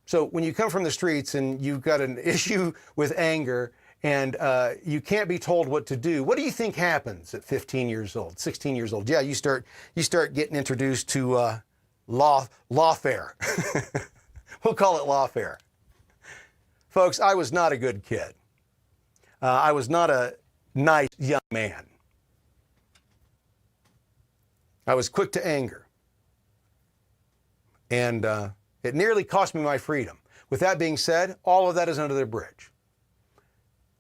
So when you come from the streets and you've got an issue with anger and you can't be told what to do, what do you think happens at 15 years old, 16 years old? Yeah, you start getting introduced to lawfare. We'll call it lawfare. Folks, I was not a good kid. I was not a nice young man. I was quick to anger. And it nearly cost me my freedom. With that being said, all of that is under the bridge.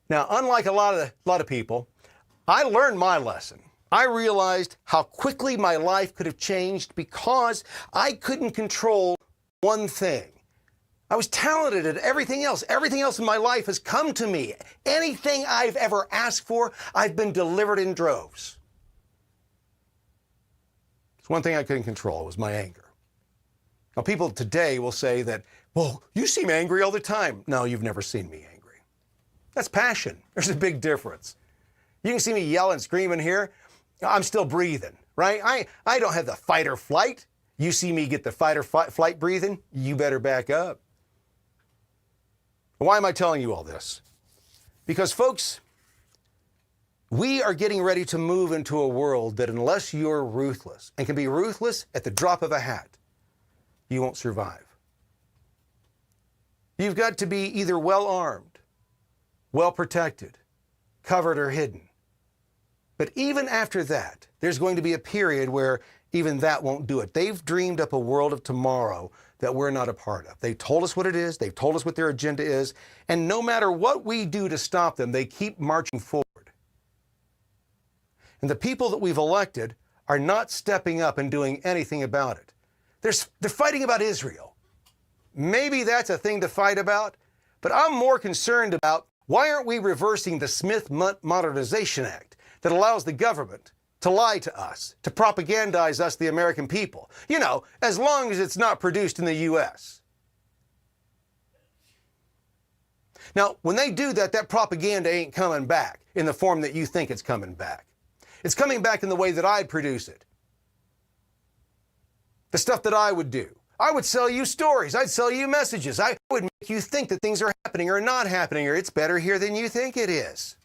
Now, unlike a lot of people, I learned my lesson. I realized how quickly my life could have changed because I couldn't control one thing. I was talented at everything else. Everything else in my life has come to me. Anything I've ever asked for, I've been delivered in droves. It's one thing I couldn't control, was my anger. Now, people today will say that, well, you seem angry all the time. No, you've never seen me angry. That's passion. There's a big difference. You can see me yelling, screaming here. I'm still breathing, right? I don't have the fight or flight. You see me get the fight or flight breathing, you better back up. Why am I telling you all this? Because, folks, we are getting ready to move into a world that unless you're ruthless, and can be ruthless at the drop of a hat, you won't survive. You've got to be either well-armed, well-protected, covered or hidden. But even after that, there's going to be a period where even that won't do it. They've dreamed up a world of tomorrow that we're not a part of. They told us what it is. They've told us what their agenda is. And no matter what we do to stop them, they keep marching forward. And the people that we've elected are not stepping up and doing anything about it. They're fighting about Israel. Maybe that's a thing to fight about, But I'm more concerned about why aren't we reversing the Smith Modernization Act that allows the government to lie to us, to propagandize us, the American people? You know, as long as it's not produced in the U.S. Now, when they do that, that propaganda ain't coming back in the form that you think it's coming back. It's coming back in the way that I'd produce it. The stuff that I would do. I would sell you stories. I'd sell you messages. I would make you think that things are happening or not happening, or it's better here than you think it is.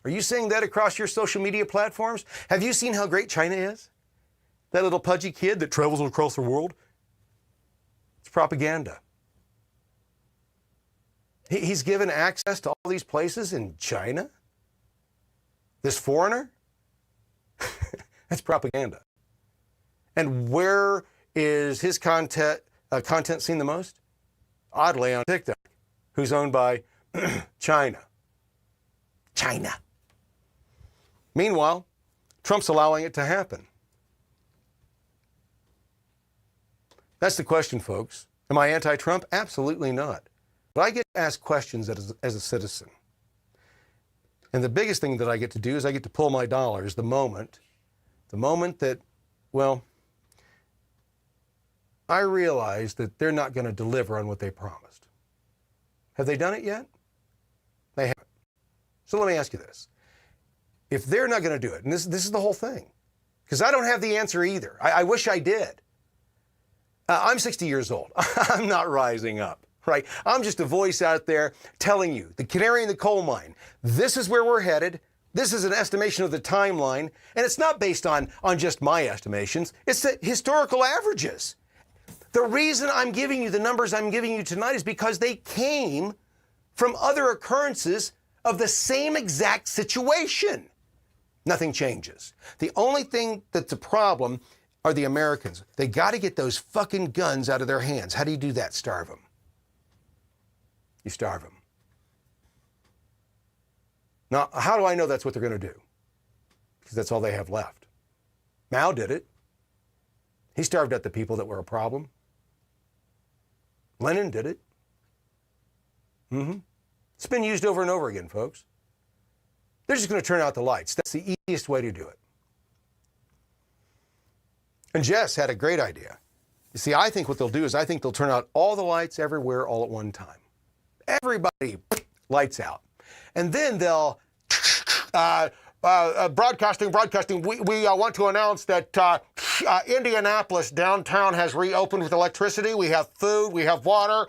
Are you saying that across your social media platforms? Have you seen how great China is? That little pudgy kid that travels across the world? It's propaganda. He's given access to all these places in China? This foreigner? That's propaganda. And where is his content seen the most? Oddly, on TikTok, who's owned by China. China. Meanwhile, Trump's allowing it to happen. That's the question, folks. Am I anti-Trump? Absolutely not. But I get to ask questions as a citizen. And the biggest thing that I get to do is I get to pull my dollars the moment that, well, I realize that they're not going to deliver on what they promised. Have they done it yet? They haven't. So let me ask you this. If they're not going to do it, and this is the whole thing, because I don't have the answer either. I wish I did. I'm 60 years old. I'm not rising up, right? I'm just a voice out there telling you, the canary in the coal mine, this is where we're headed. This is an estimation of the timeline, and it's not based on just my estimations. It's the historical averages. The reason I'm giving you the numbers I'm giving you tonight is because they came from other occurrences of the same exact situation. Nothing changes. The only thing that's a problem are the Americans. They got to get those fucking guns out of their hands. How do you do that? Starve them. You starve them. Now, how do I know that's what they're going to do? Because that's all they have left. Mao did it. He starved out the people that were a problem. Lenin did it. It's been used over and over again, folks. They're just going to turn out the lights. That's the easiest way to do it. And Jess had a great idea. You see, I think what they'll do is I think they'll turn out all the lights everywhere all at one time. Everybody, lights out. And then they'll, broadcasting, we want to announce that Indianapolis downtown has reopened with electricity. We have food, we have water.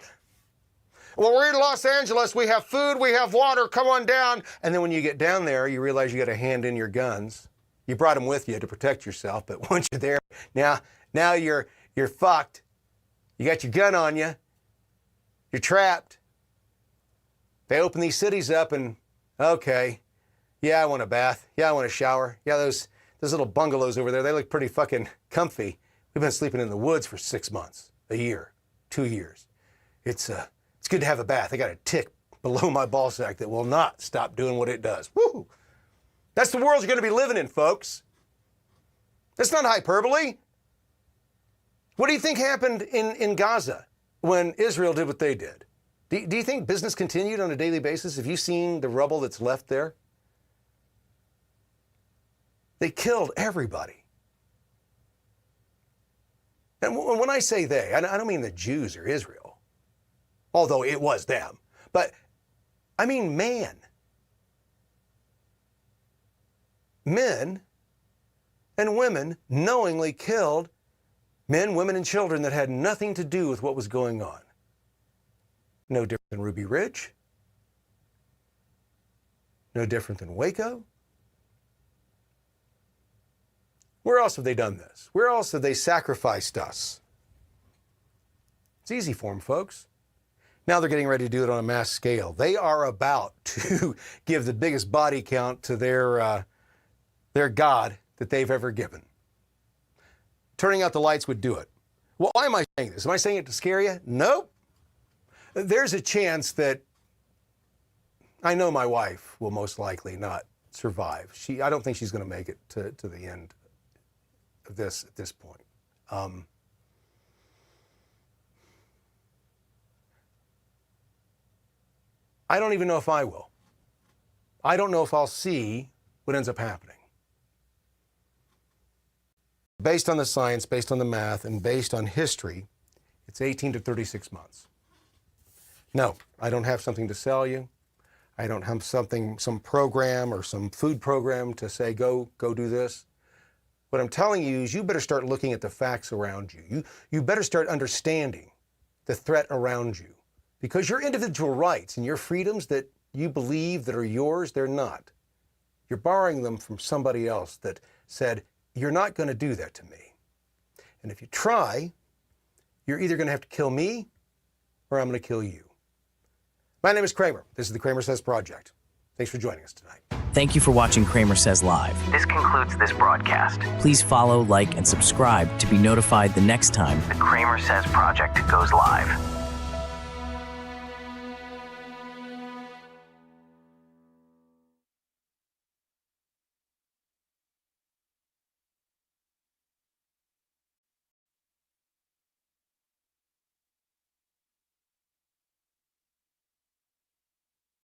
Well, we're in Los Angeles, we have food, we have water, come on down. And then when you get down there, you realize you got to hand in your guns. You brought them with you to protect yourself, but once you're there, now you're fucked. You got your gun on you. You're trapped. They open these cities up and, okay, yeah, I want a bath. Yeah, I want a shower. Yeah, those little bungalows over there, they look pretty fucking comfy. We've been sleeping in the woods for 6 months, a year, 2 years. It's good to have a bath. I got a tick below my ball sack that will not stop doing what it does. Woo! That's the world you're going to be living in, folks. That's not hyperbole. What do you think happened in Gaza when Israel did what they did? Do you think business continued on a daily basis? Have you seen the rubble that's left there? They killed everybody. And when I say they, I don't mean the Jews or Israel, although it was them, but I mean man. Men and women knowingly killed men, women, and children that had nothing to do with what was going on. No different than Ruby Ridge. No different than Waco. Where else have they done this? Where else have they sacrificed us? It's easy for them, folks. Now they're getting ready to do it on a mass scale. They are about to give the biggest body count to their God that they've ever given. Turning out the lights would do it. Well, why am I saying this? Am I saying it to scare you? Nope. There's a chance that I know my wife will most likely not survive. I don't think she's going to make it to the end of this at this point. I don't even know if I will. I don't know if I'll see what ends up happening. Based on the science, based on the math, and based on history, it's 18 to 36 months. No, I don't have something to sell you. I don't have some program or some food program to say, go do this. What I'm telling you is you better start looking at the facts around you. You better start understanding the threat around you. Because your individual rights and your freedoms that you believe that are yours, they're not. You're borrowing them from somebody else that said, you're not going to do that to me. And if you try, you're either going to have to kill me or I'm going to kill you. My name is Kramer. This is the CramerSez Project. Thanks for joining us tonight. Thank you for watching CramerSez Live. This concludes this broadcast. Please follow, like, and subscribe to be notified the next time The CramerSez Project goes live.